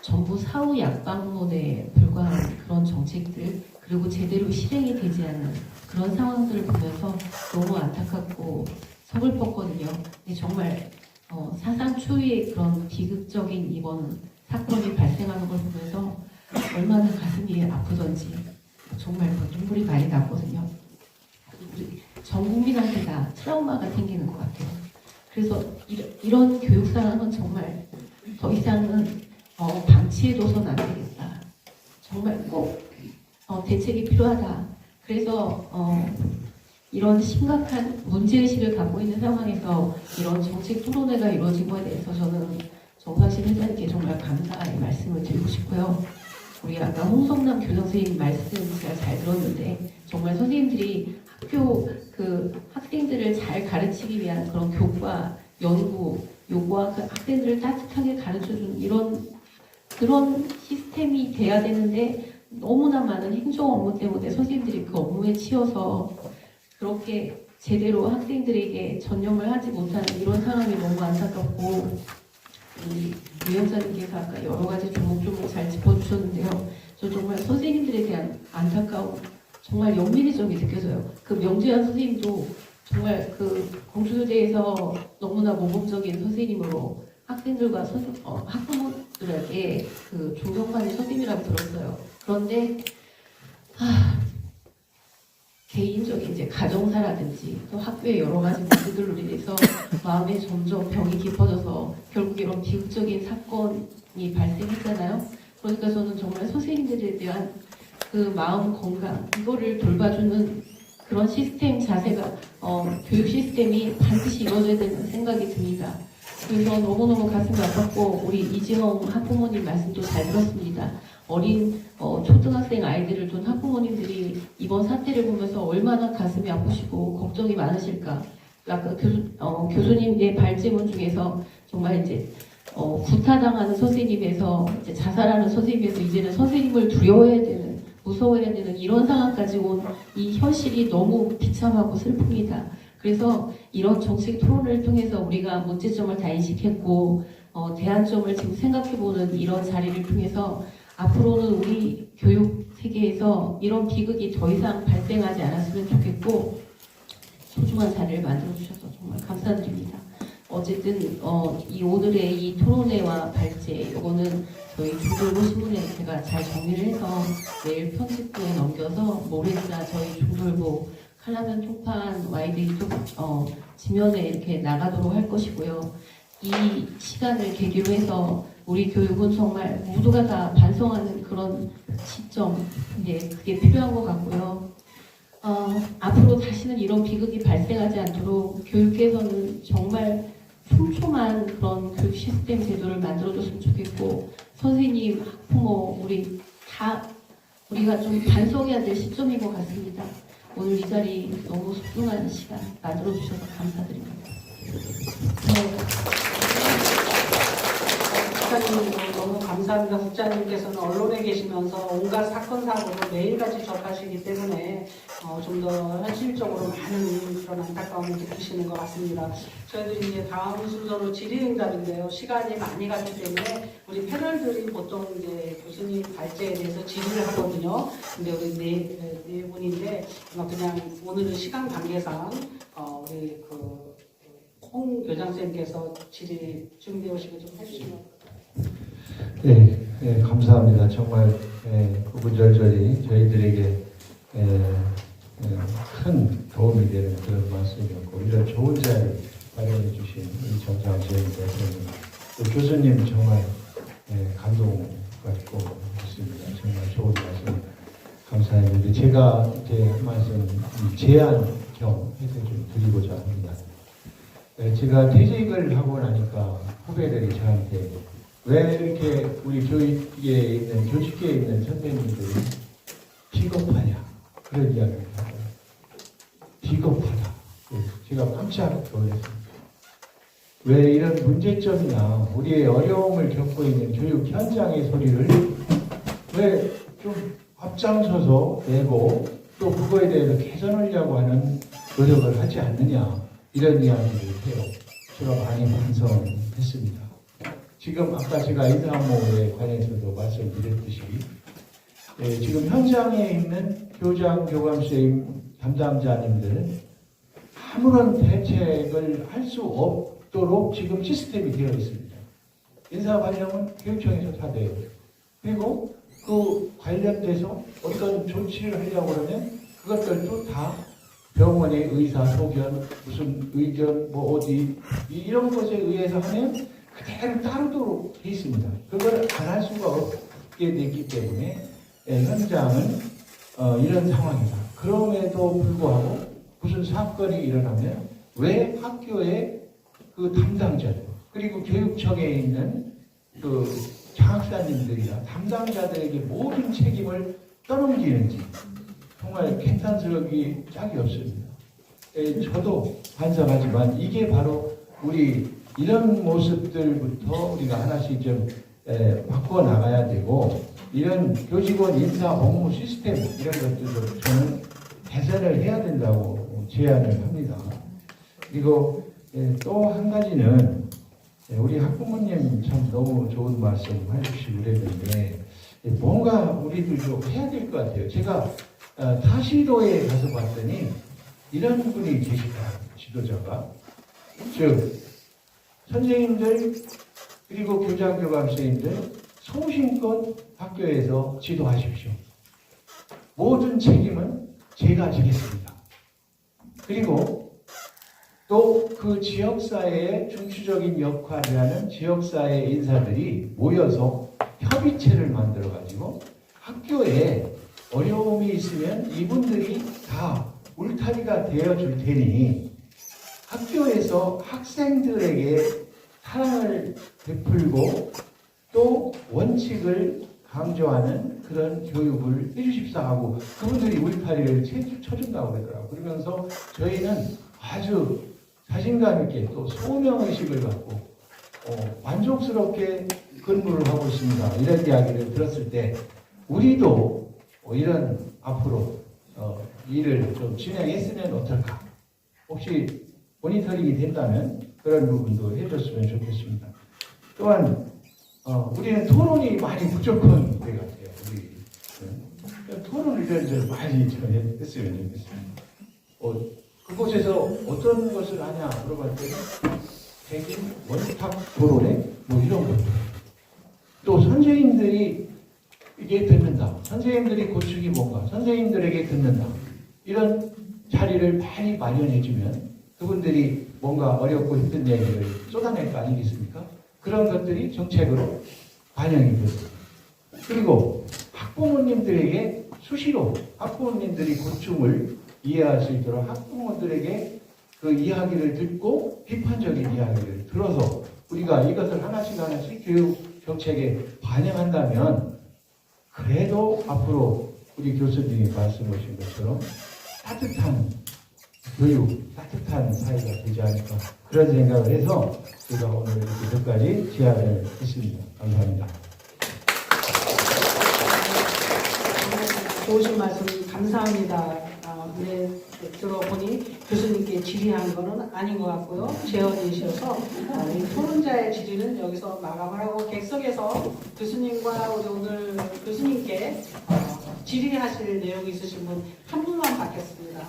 Speaker 6: 전부 사후 약방론에 불과한 그런 정책들 그리고 제대로 실행이 되지 않는 그런 상황들을 보면서 너무 안타깝고 서글펐거든요. 근데 정말 사상 초유의 그런 비극적인 이번 사건이 발생하는 걸 보면서 얼마나 가슴이 아프던지 정말 눈물이 많이 났거든요. 전 국민한테 다 트라우마가 생기는 것 같아요. 그래서 이런 교육 상황은 정말 더 이상은 방치해둬서는 안 되겠다. 정말 꼭 대책이 필요하다. 그래서 이런 심각한 문제의식을 갖고 있는 상황에서 이런 정책 토론회가 이루어진 거에 대해서 저는 정상실 회장님께 정말 감사의 말씀을 드리고 싶고요. 우리 아까 홍성남 교장 선생님 말씀 제가 잘 들었는데 정말 선생님들이 학교 학생들을 잘 가르치기 위한 그런 교과, 연구, 요구와 그 학생들을 따뜻하게 가르쳐주는 그런 시스템이 돼야 되는데 너무나 많은 행정 업무 때문에 선생님들이 그 업무에 치여서 그렇게 제대로 학생들에게 전념을 하지 못하는 이런 상황이 너무 안타깝고 우리 위원장님께서 아까 여러 가지 조목조목 잘 짚어주셨는데요. 저 정말 선생님들에 대한 안타까움, 정말 연민의 점이 느껴져요. 그 명재환 선생님도 정말 그 공주교대에서 너무나 모범적인 선생님으로 학생들과 학부모들에게 그 존경받는 선생님이라고 들었어요. 그런데 개인적인 이제 가정사라든지 또 학교의 여러 가지 문제들로 인해서 마음에 점점 병이 깊어져서 결국 이런 비극적인 사건이 발생했잖아요. 그러니까 저는 정말 선생님들에 대한 그 마음 건강 이거를 돌봐주는 그런 시스템 자세가 교육 시스템이 반드시 이루어져야 되는 생각이 듭니다. 그래서 너무너무 가슴이 아팠고 우리 이지영 학부모님 말씀도 잘 들었습니다. 어린 초등학생 아이들을 둔 학부모님들이 이번 사태를 보면서 얼마나 가슴이 아프시고 걱정이 많으실까. 아까 교수님의 발제문 중에서 정말 이제 구타당하는 선생님에서 이제 자살하는 선생님에서 이제는 선생님을 두려워해야 되는, 무서워해야 되는 이런 상황까지 온 이 현실이 너무 비참하고 슬픕니다. 그래서 이런 정책 토론을 통해서 우리가 문제점을 다 인식했고 대안점을 지금 생각해보는 이런 자리를 통해서 앞으로는 우리 교육 세계에서 이런 비극이 더 이상 발생하지 않았으면 좋겠고 소중한 자리를 만들어주셔서 정말 감사드립니다. 어쨌든 이 오늘의 이 토론회와 발제 이거는 저희 중돌보 신문에 제가 잘 정리를 해서 내일 편집부에 넘겨서 모레나 저희 중돌보 칼라면 통판 와이드 유튜브 지면에 이렇게 나가도록 할 것이고요. 이 시간을 계기로 해서 우리 교육은 정말 모두가 다 반성하는 그런 시점인데 그게 필요한 것 같고요. 앞으로 다시는 이런 비극이 발생하지 않도록 교육계에서는 정말 촘촘한 그런 교육 시스템 제도를 만들어줬으면 좋겠고 선생님, 학부모, 우리가 좀 반성해야 될 시점인 것 같습니다. 오늘 이 자리 너무 소중한 시간 만들어주셔서 감사드립니다.
Speaker 2: 국장님 너무 감사합니다. 국장님께서는 언론에 계시면서 온갖 사건 사고를 매일같이 접하시기 때문에 좀 더 현실적으로 많은 그런 안타까움을 느끼시는 것 같습니다. 저희들이 이제 다음 순서로 질의응답인데요. 시간이 많이 가기 때문에 우리 패널들이 보통 이제 교수님 발제에 대해서 질의를 하거든요. 근데 우리 네 분인데 그냥 오늘은 시간 관계상 우리 홍 교장선생님께서 질의 준비해 오시고 좀 해주시면.
Speaker 1: 네, 감사합니다. 정말 구구절절히 저희들에게 큰 도움이 되는 그런 말씀이었고 이런 좋은 자리 마련해 주신 이 정상수님 대표님 또 교수님 정말 감동받고 있습니다. 정말 좋은 말씀 감사했는데 제가 이제 한 말씀 제안 겸 해서 좀 드리고자 합니다. 제가 퇴직을 하고 나니까 후배들이 저한테 왜 이렇게 우리 교육계에 있는 교직계에 있는 선생님들이 비겁하냐 그런 이야기를 하고요. 비겁하다. 제가 깜짝 놀랐습니다. 왜 이런 문제점이나 우리의 어려움을 겪고 있는 교육 현장의 소리를 왜 좀 앞장서서 내고 또 그거에 대해서 개선하려고 하는 노력을 하지 않느냐 이런 이야기를 해요. 제가 많이 반성했습니다. 지금 아까 제가 인사모에 관해서도 말씀드렸듯이 지금 현장에 있는 교장, 교감선생님, 담당자님들 아무런 대책을 할 수 없도록 지금 시스템이 되어 있습니다. 인사 발령은 교육청에서 다 돼요. 그리고 그 관련돼서 어떤 조치를 하려고 그러면 그것들도 다 병원의 의사 소견, 무슨 의견, 뭐 어디 이런 것에 의해서 하면 그대로 따르도록 되어 있습니다. 그걸 안 할 수가 없게 됐기 때문에 현장은 이런 상황이다. 그럼에도 불구하고 무슨 사건이 일어나면 왜 학교의 그 담당자들 그리고 교육청에 있는 그 장학사님들이나 담당자들에게 모든 책임을 떠넘기는지 정말 개탄스럽기 짝이 없습니다. 저도 반성하지만 이게 바로 우리 이런 모습들부터 우리가 하나씩 좀 바꿔 나가야 되고 이런 교직원 인사 업무 시스템 이런 것들도 저는 개선을 해야 된다고 제안을 합니다. 그리고 또 한 가지는 우리 학부모님 참 너무 좋은 말씀 해주시고 그랬는데 뭔가 우리도 좀 해야 될 것 같아요. 제가 타시도에 가서 봤더니 이런 분이 계시더라고요. 지도자가. 즉 선생님들 그리고 교장교감 선생님들 성심껏 학교에서 지도하십시오. 모든 책임은 제가 지겠습니다. 그리고 또 그 지역사회의 중추적인 역할을 하는 지역사회 인사들이 모여서 협의체를 만들어가지고 학교에 어려움이 있으면 이분들이 다 울타리가 되어줄 테니 학교에서 학생들에게 사랑을 베풀고 또 원칙을 강조하는 그런 교육을 해주십사 하고 그분들이 울타리를 쳐준다고 그러더라고요. 그러면서 저희는 아주 자신감 있게 또 소명의식을 갖고 만족스럽게 근무를 하고 있습니다. 이런 이야기를 들었을 때 우리도 이런 앞으로 일을 좀 진행했으면 어떨까? 혹시 모니터링이 된다면 그런 부분도 해줬으면 좋겠습니다. 또한 우리는 토론이 많이 부족한 것 같아요. 우리 토론을 이런저런 많이 했으면 좋겠습니다. 그곳에서 어떤 것을 하냐 물어봤더니 대기 원탁 토론회 뭐 이런 것들. 또 선생님들이 이게 듣는다. 선생님들이 고충이 뭔가 선생님들에게 듣는다. 이런 자리를 많이 마련해주면 그분들이 뭔가 어렵고 힘든 얘기를 쏟아낼 거 아니겠습니까? 그런 것들이 정책으로 반영이 됩니다. 그리고 학부모님들에게 수시로 학부모님들이 고충을 이해할 수 있도록 학부모들에게 그 이야기를 듣고 비판적인 이야기를 들어서 우리가 이것을 하나씩 교육 정책에 반영한다면 그래도 앞으로 우리 교수님이 말씀하신 것처럼 따뜻한 교육, 따뜻한 사회가 되지 않을까 그런 생각을 해서 제가 오늘 이렇게 몇 가지 제안을 했습니다. 감사합니다.
Speaker 2: 좋으신 말씀 감사합니다. 들어보니 교수님께 질의한 거는 아닌 것 같고요. 제언이셔서 이 토론자의 질의는 여기서 마감을 하고 객석에서 교수님과 우리 오늘 교수님께 질의하실 내용이 있으신 분 한 분만 받겠습니다.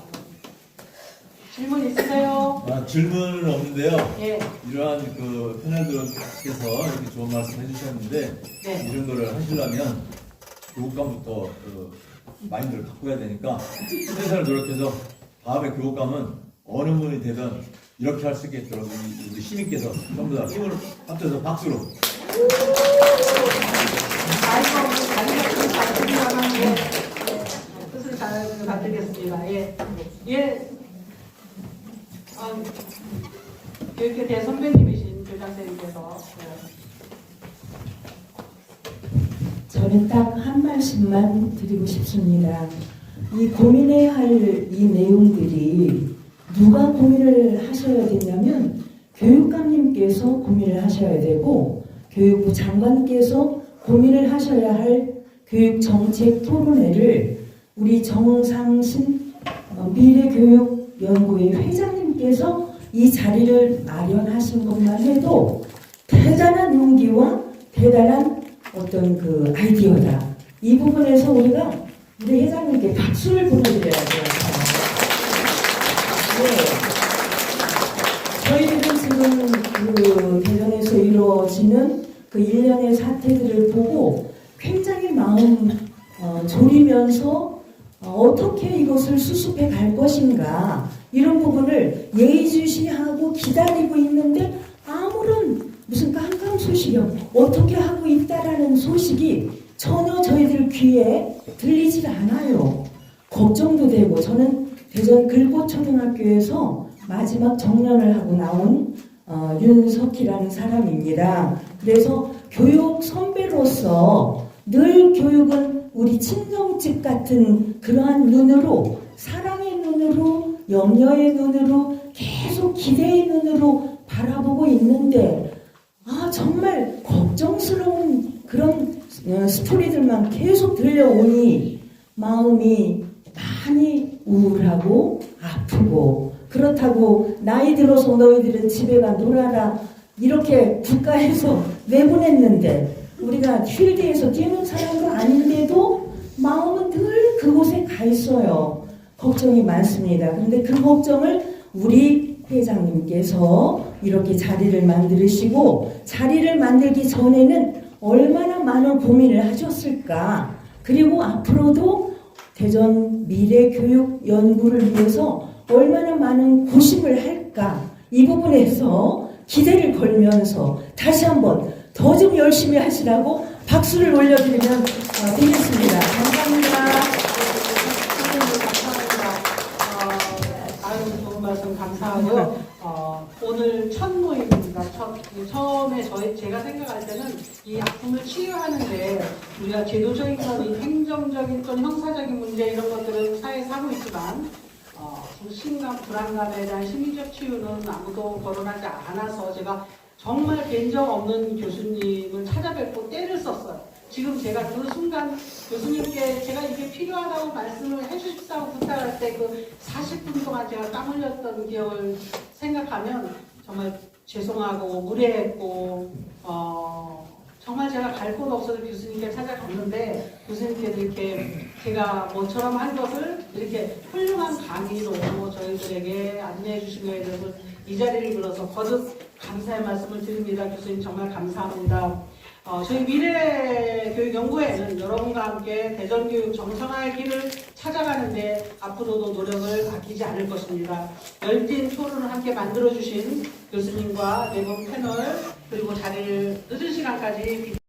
Speaker 2: 질문 있으세요?
Speaker 7: 질문은 없는데요.
Speaker 2: 예.
Speaker 7: 이러한 그 패널들께서 이렇게 좋은 말씀 해주셨는데
Speaker 2: 네.
Speaker 7: 이런 거를 하시려면 교육감부터 그 마인드를 바꿔야 되니까 최선을 노력해서 다음에 교육감은 어느 분이 되든 이렇게 할 수 있게끔 우리 시민께서 전부 다 힘을 합쳐서 박수로.
Speaker 2: 뜻을 잘 받들겠습니다. 예. 예. 교육계 대선배님이신 교장선생님께서
Speaker 8: 저는 딱 한 말씀만 드리고 싶습니다. 이 고민해야 할 이 내용들이 누가 고민을 하셔야 되냐면 교육감님께서 고민을 하셔야 되고 교육부 장관께서 고민을 하셔야 할 교육정책 토론회를 우리 정상신 미래교육연구회 회장님께서 이 자리를 마련하신 것만 해도 대단한 용기와 대단한 어떤 그 아이디어다. 이 부분에서 우리가 우리 회장님께 박수를 보내드려야 돼요. 네. 저희들은 지금 그 대전에서 이루어지는 그 일련의 사태들을 보고 굉장히 마음 졸이면서 어떻게 이것을 수습해 갈 것인가 이런 부분을 예의주시하고 기다리고 있는데 아무런 무슨 깜깜 소식이 어떻게 하고 있다라는 소식이 전혀 저희들 귀에 들리질 않아요. 걱정도 되고 저는 대전 글꽃초등학교에서 마지막 정년을 하고 나온 윤석희라는 사람입니다. 그래서 교육 선배로서 늘 교육은 우리 친정집 같은 그러한 눈으로 사랑의 눈으로 염려의 눈으로 계속 기대의 눈으로 바라보고 있는데 정말 걱정스러운 그런 스토리들만 계속 들려오니 마음이 많이 우울하고 아프고 그렇다고 나이 들어서 너희들은 집에 가 놀아라 이렇게 국가에서 내보냈는데 우리가 필드에서 뛰는 사람도 아닌데도 마음은 늘 그곳에 가 있어요. 걱정이 많습니다. 그런데 그 걱정을 우리 회장님께서 이렇게 자리를 만드시고 자리를 만들기 전에는 얼마나 많은 고민을 하셨을까. 그리고 앞으로도 대전 미래교육연구를 위해서 얼마나 많은 고심을 할까. 이 부분에서 기대를 걸면서 다시 한번 더 좀 열심히 하시라고 박수를 올려드리면 되겠습니다. 감사합니다.
Speaker 2: 좋은 말씀 감사하고요. 오늘 첫 모임입니다. 처음에 제가 생각할 때는 이 아픔을 치유하는데 우리가 제도적인 건 행정적인 또는 형사적인 문제 이런 것들은 사회에서 하고 있지만 불신감, 불안감에 대한 심리적 치유는 아무도 거론하지 않아서 제가 정말 뵌적 없는 교수님을 찾아뵙고 때를 썼어요. 지금 제가 그 순간 교수님께 제가 이게 필요하다고 말씀을 해주십사고 부탁할 때 그 40분 동안 제가 땀 흘렸던 기억을 생각하면 정말 죄송하고 무례했고 정말 제가 갈 곳 없어서 교수님께 찾아갔는데 교수님께서 이렇게 제가 뭐처럼 한 것을 이렇게 훌륭한 강의로 저희들에게 안내해 주신 거에 대해서 이 자리를 빌어서 거듭 감사의 말씀을 드립니다. 교수님 정말 감사합니다. 저희 미래교육연구회는 여러분과 함께 대전교육 정상화의 길을 찾아가는데 앞으로도 노력을 아끼지 않을 것입니다. 열띤 토론을 함께 만들어주신 교수님과 네 분 패널 그리고 자리를 늦은 시간까지